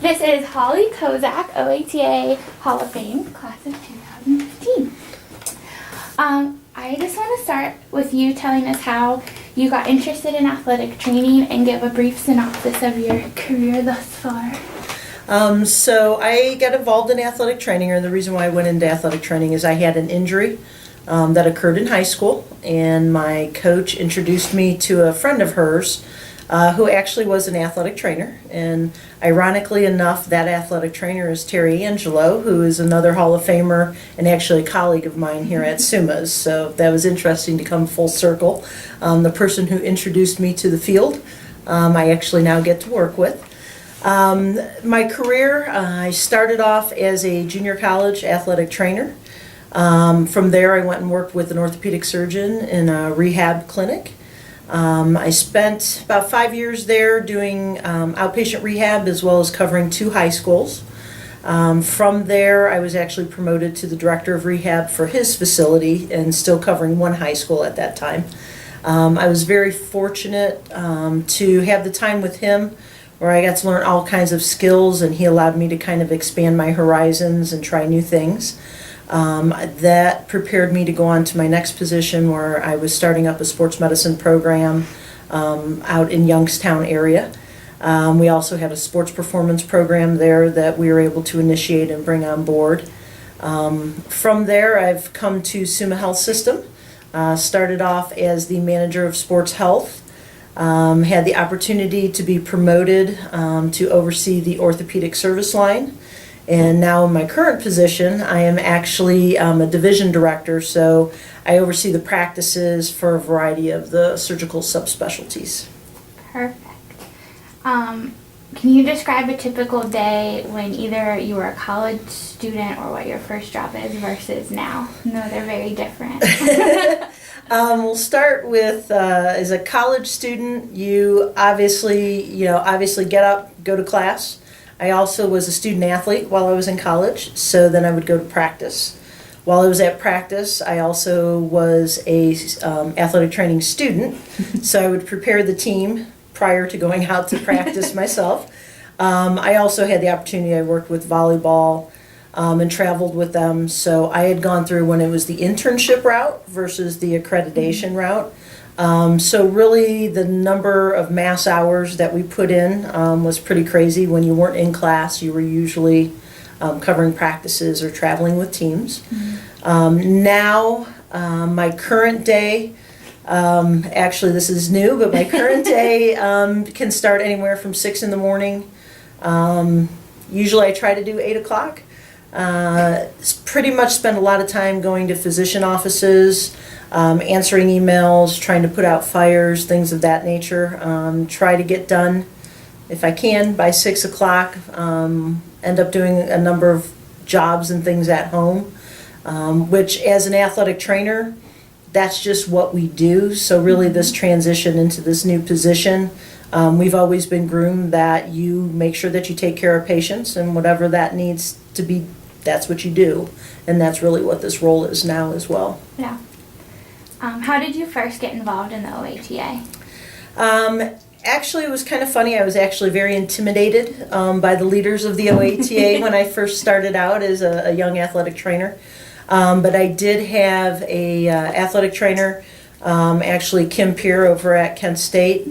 This is Hollie Kozak, OATA Hall of Fame, class of 2015. I just want to start with you telling us how you got interested in athletic training and give a brief synopsis of your career thus far. So I got involved in athletic training, or the reason why I went into athletic training is I had an injury that occurred in high school, and my coach introduced me to a friend of hers who actually was an athletic trainer. And ironically enough, that athletic trainer is Terry Angelo, who is another Hall of Famer and actually a colleague of mine here at SUMAS. So that was interesting to come full circle. The person who introduced me to the field, I actually now get to work with. My career, I started off as a junior college athletic trainer. From there, I went and worked with an orthopedic surgeon in a rehab clinic. I spent about 5 years there doing outpatient rehab as well as covering 2 high schools. From there, I was actually promoted to the director of rehab for his facility and still covering 1 high school at that time. I was very fortunate to have the time with him where I got to learn all kinds of skills, and he allowed me to kind of expand my horizons and try new things. That prepared me to go on to my next position, where I was starting up a sports medicine program out in Youngstown area. We also had a sports performance program there that we were able to initiate and bring on board. From there, I've come to Suma Health System. Started off as the manager of sports health. Had the opportunity to be promoted to oversee the orthopedic service line. And now in my current position, I am actually a division director, so I oversee the practices for a variety of the surgical subspecialties. Perfect. Can you describe a typical day when either you were a college student or what your first job is versus now? No, they're very different. We'll start with as a college student, you obviously get up, go to class. I also was a student athlete while I was in college, so then I would go to practice. While I was at practice, I also was a athletic training student, so I would prepare the team prior to going out to practice myself. I also had the opportunity, I worked with volleyball and traveled with them, so I had gone through when it was the internship route versus the accreditation route. So really the number of mass hours that we put in was pretty crazy. When you weren't in class, you were usually covering practices or traveling with teams. Now, my current day, actually this is new, but my current day can start anywhere from 6 in the morning. Usually I try to do 8 o'clock. Pretty much spend a lot of time going to physician offices, answering emails, trying to put out fires, things of that nature. Try to get done, if I can, by 6 o'clock. End up doing a number of jobs and things at home, which as an athletic trainer, that's just what we do. So really this transition into this new position, we've always been groomed that you make sure that you take care of patients, and whatever that needs to be, that's what you do. And that's really what this role is now as well. Yeah. How did you first get involved in the OATA? Actually, it was kind of funny. I was actually very intimidated by the leaders of the OATA when I first started out as a young athletic trainer. But I did have a athletic trainer, actually Kim Peer over at Kent State,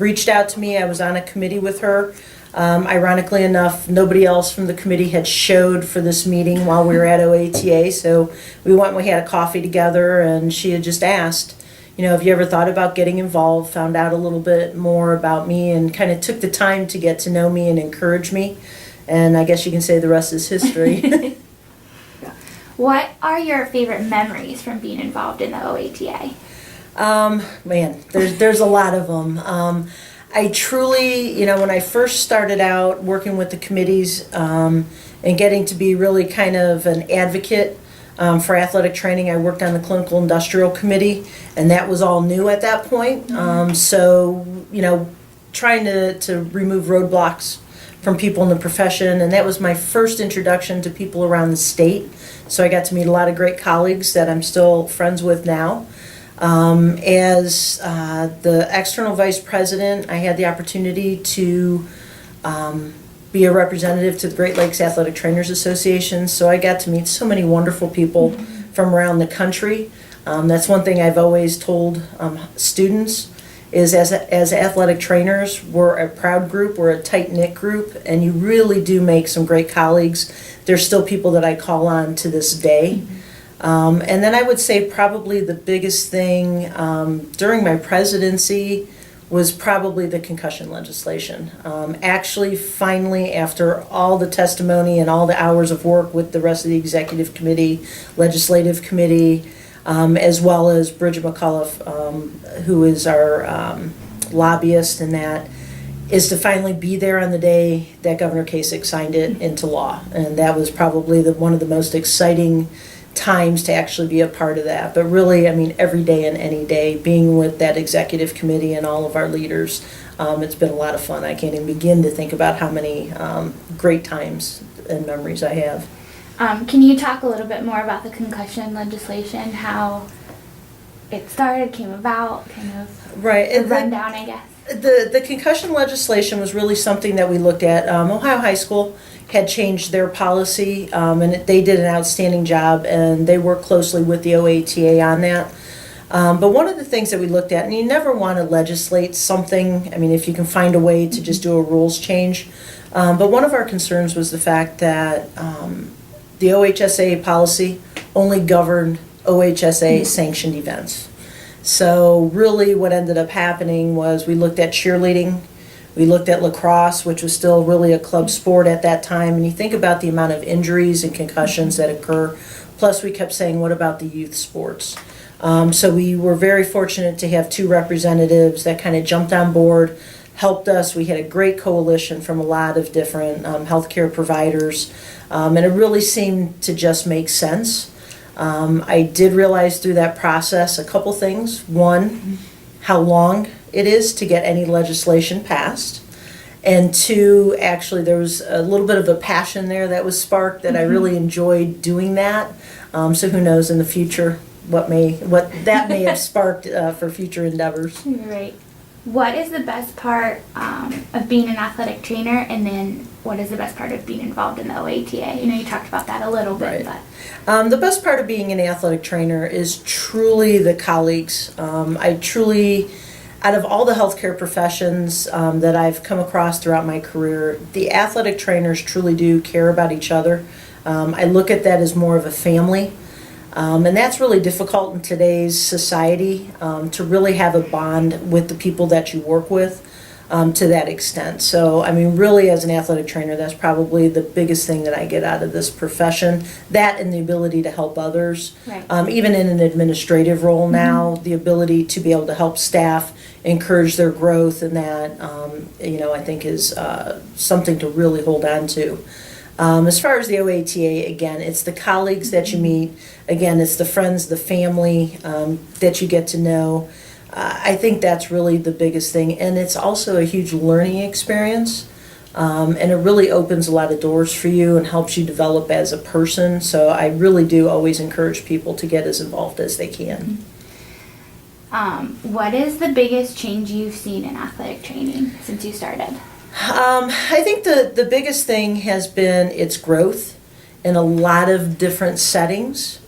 reached out to me. I was on a committee with her. Ironically enough, nobody else from the committee had showed for this meeting while we were at OATA, so we went and we had a coffee together, and she had just asked, have you ever thought about getting involved, found out a little bit more about me, and kind of took the time to get to know me and encourage me, and I guess you can say the rest is history. What are your favorite memories from being involved in the OATA? Man, there's a lot of them. I truly, when I first started out working with the committees and getting to be really kind of an advocate for athletic training, I worked on the clinical industrial committee, and that was all new at that point. So, trying to remove roadblocks from people in the profession, and that was my first introduction to people around the state. So I got to meet a lot of great colleagues that I'm still friends with now. As the external vice president, I had the opportunity to be a representative to the Great Lakes Athletic Trainers Association. So I got to meet so many wonderful people from around the country. That's one thing I've always told students is as athletic trainers, we're a proud group, we're a tight-knit group, and you really do make some great colleagues. There's still people that I call on to this day. And then I would say probably the biggest thing during my presidency was probably the concussion legislation. Actually, finally, after all the testimony and all the hours of work with the rest of the executive committee, legislative committee, as well as Bridget McCullough, who is our lobbyist in that, is to finally be there on the day that Governor Kasich signed it into law. And that was probably one of the most exciting times to actually be a part of that. But really, I mean, every day and any day, being with that executive committee and all of our leaders, it's been a lot of fun. I can't even begin to think about how many great times and memories I have. Can you talk a little bit more about the concussion legislation, how it started, came about, kind of right. the rundown, I guess? The concussion legislation was really something that we looked at. Ohio High School had changed their policy, and they did an outstanding job, and they worked closely with the OATA on that. But one of the things that we looked at, and you never want to legislate something, I mean, if you can find a way to just do a rules change, but one of our concerns was the fact that the OHSA policy only governed OHSA sanctioned events. So really what ended up happening was we looked at cheerleading, we looked at lacrosse, which was still really a club sport at that time, and you think about the amount of injuries and concussions that occur, plus we kept saying, what about the youth sports? So we were very fortunate to have two representatives that kind of jumped on board, helped us. We had a great coalition from a lot of different healthcare providers, and it really seemed to just make sense. I did realize through that process a couple things. One, how long it is to get any legislation passed. And two, actually there was a little bit of a passion there that was sparked that I really enjoyed doing that. So who knows in the future what that may have sparked for future endeavors. Right. What is the best part of being an athletic trainer, and then what is the best part of being involved in the OATA? You know, you talked about that a little bit, Right. but the best part of being an athletic trainer is truly the colleagues. I truly, out of all the healthcare professions that I've come across throughout my career, the athletic trainers truly do care about each other. I look at that as more of a family. And that's really difficult in today's society, to really have a bond with the people that you work with to that extent. So, I mean, really as an athletic trainer, that's probably the biggest thing that I get out of this profession. That and the ability to help others. Right. Even in an administrative role now, the ability to be able to help staff, encourage their growth, and that, I think is something to really hold on to. As far as the OATA, again, it's the colleagues that you meet. Again, it's the friends, the family that you get to know. I think that's really the biggest thing. And it's also a huge learning experience. And it really opens a lot of doors for you and helps you develop as a person. So I really do always encourage people to get as involved as they can. What is the biggest change you've seen in athletic training since you started? I think the biggest thing has been its growth in a lot of different settings.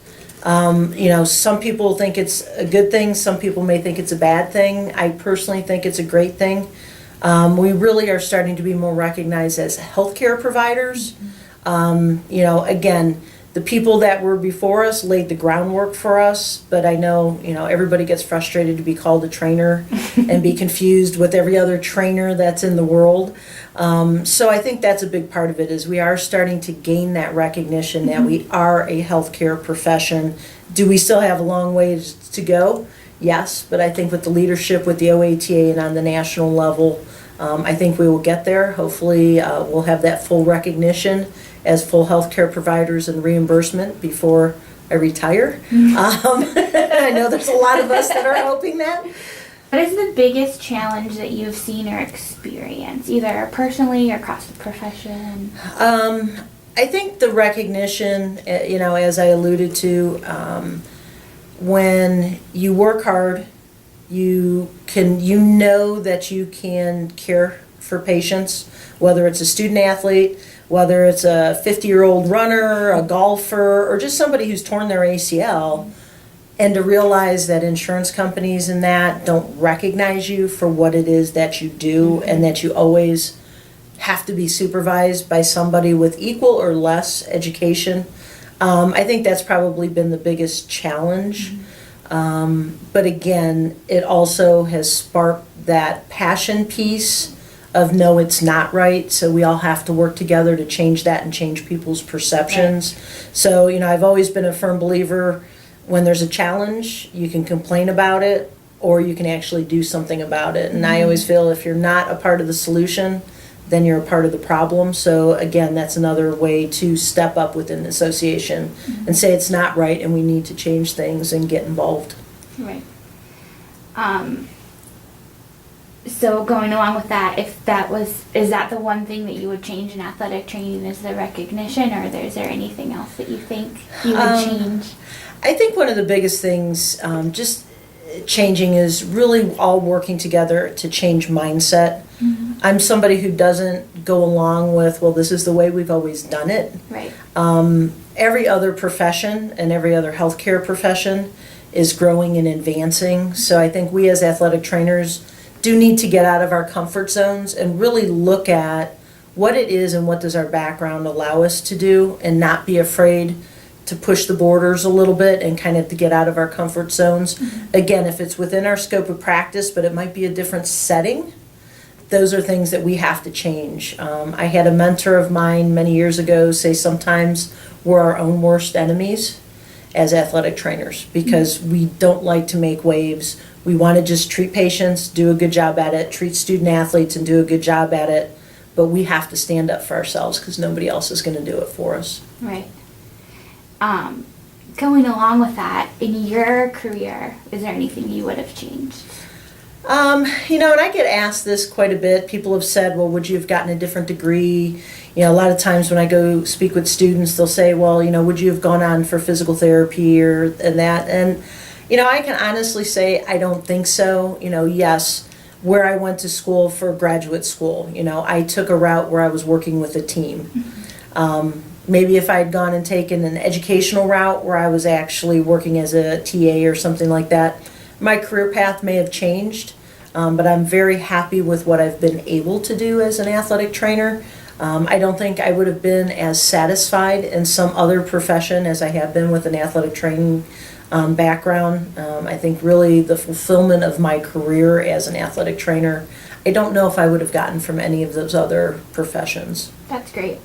Some people think it's a good thing, some people may think it's a bad thing. I personally think it's a great thing. We really are starting to be more recognized as healthcare providers. Again, the people that were before us laid the groundwork for us, but I know, everybody gets frustrated to be called a trainer and be confused with every other trainer that's in the world. So I think that's a big part of it, is we are starting to gain that recognition that we are a healthcare profession. Do we still have a long way to go? Yes, but I think with the leadership with the OATA and on the national level, I think we will get there. Hopefully we'll have that full recognition as full healthcare providers and reimbursement before I retire. I know there's a lot of us that are hoping that. What is the biggest challenge that you've seen or experienced, either personally or across the profession? I think the recognition, as I alluded to, when you work hard, you know that you can care for patients, whether it's a student athlete, whether it's a 50-year-old runner, a golfer, or just somebody who's torn their ACL, and to realize that insurance companies and that don't recognize you for what it is that you do, and that you always have to be supervised by somebody with equal or less education. I think that's probably been the biggest challenge. But again, it also has sparked that passion piece of no, it's not right. So we all have to work together to change that and change people's perceptions. Right. So, I've always been a firm believer when there's a challenge, you can complain about it or you can actually do something about it. And I always feel if you're not a part of the solution, then you're a part of the problem. So again, that's another way to step up within the association and say it's not right and we need to change things and get involved. Right. So going along with that, is that the one thing that you would change in athletic training, is the recognition, or is there anything else that you think you would change? I think one of the biggest things just changing is really all working together to change mindset. I'm somebody who doesn't go along with, well, this is the way we've always done it. Right. Every other profession and every other healthcare profession is growing and advancing. So I think we as athletic trainers do need to get out of our comfort zones and really look at what it is and what does our background allow us to do, and not be afraid to push the borders a little bit and kind of to get out of our comfort zones. Again, if it's within our scope of practice, but it might be a different setting, those are things that we have to change. I had a mentor of mine many years ago say sometimes we're our own worst enemies as athletic trainers because we don't like to make waves. We want to just treat patients, do a good job at it, treat student athletes and do a good job at it, but we have to stand up for ourselves because nobody else is going to do it for us. Right. Going along with that, in your career, is there anything you would have changed? And I get asked this quite a bit. People have said, well, would you have gotten a different degree? A lot of times when I go speak with students, they'll say, well, would you have gone on for physical therapy and that? And, I can honestly say I don't think so. Yes, where I went to school for graduate school, I took a route where I was working with a team. Maybe if I had gone and taken an educational route where I was actually working as a TA or something like that, my career path may have changed, but I'm very happy with what I've been able to do as an athletic trainer. I don't think I would have been as satisfied in some other profession as I have been with an athletic training background. I think really the fulfillment of my career as an athletic trainer, I don't know if I would have gotten from any of those other professions. That's great.